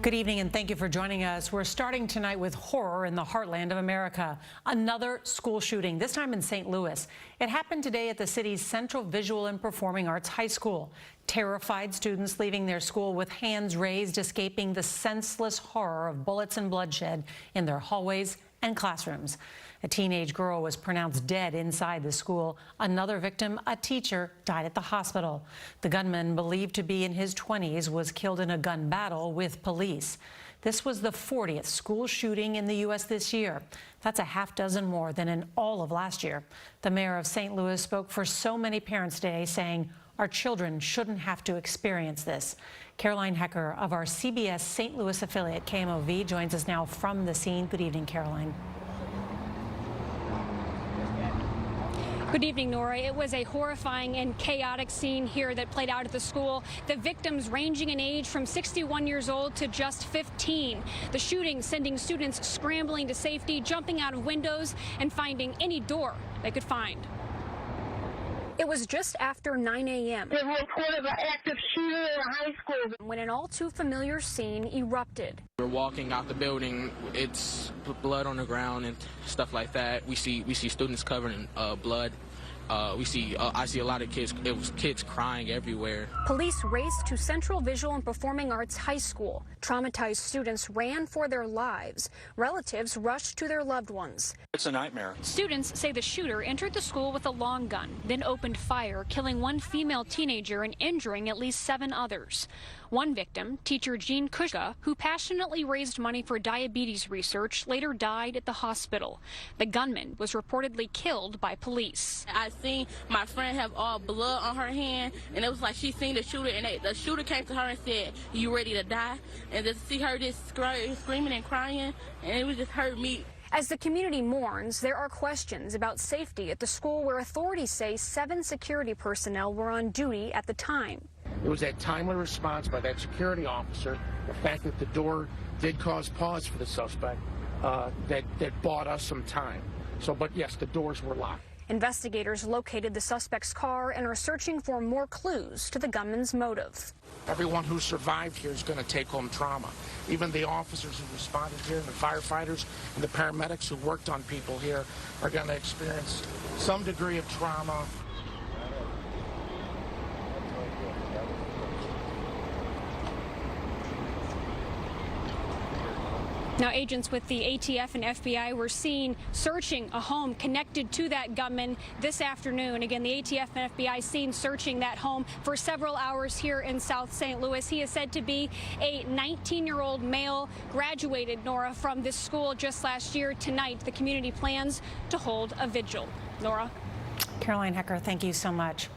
Good evening and thank you for joining us. We're starting tonight with horror in the heartland of America. Another school shooting, this time in St. Louis. It happened today at the city's Central Visual and Performing Arts High School. Terrified students leaving their school with hands raised, escaping the senseless horror of bullets and bloodshed in their hallways and classrooms. A teenage girl was pronounced dead inside the school. Another victim, a teacher, died at the hospital. The gunman, believed to be in his 20s, was killed in a gun battle with police. This was the 40th school shooting in the U.S. this year. That's a half dozen more than in all of last year. The mayor of St. Louis spoke for so many parents today, saying our children shouldn't have to experience this. Caroline Hecker of our CBS St. Louis affiliate KMOV joins us now from the scene. Good evening, Caroline. Good evening, Norah. It was a horrifying and chaotic scene here that played out at the school. The victims ranging in age from 61 years old to just 15. The shooting sending students scrambling to safety, jumping out of windows, and finding any door they could find. It was just after 9 a.m. They reported an active shooter in a high school when an all too familiar scene erupted. We're walking out the building. It's blood on the ground and stuff like that. We see students covered in blood. I see a lot of kids. It was kids crying everywhere. Police raced to Central Visual and Performing Arts High School. Traumatized students ran for their lives. Relatives rushed to their loved ones. It's a nightmare. Students say the shooter entered the school with a long gun, then opened fire, killing one female teenager and injuring at least 7 others. One victim, teacher Jean Kushka, who passionately raised money for diabetes research, later died at the hospital. The gunman was reportedly killed by police. I seen my friend have all blood on her hand, and it was like she seen the shooter, and the shooter came to her and said, "You ready to die?" And to see her just screaming and crying, and it was just hurt me. As the community mourns, there are questions about safety at the school where authorities say 7 security personnel were on duty at the time. It was that timely response by that security officer, the fact that the door did cause pause for the suspect, that bought us some time. But yes, the doors were locked. Investigators located the suspect's car and are searching for more clues to the gunman's motive. Everyone who survived here is going to take home trauma. Even the officers who responded here, and the firefighters and the paramedics who worked on people here are going to experience some degree of trauma. Now, agents with the ATF and FBI were seen searching a home connected to that gunman this afternoon. Again, the ATF and FBI seen searching that home for several hours here in South St. Louis. He is said to be a 19-year-old male, graduated, Norah, from this school just last year. Tonight, the community plans to hold a vigil. Norah? Caroline Hecker, thank you so much.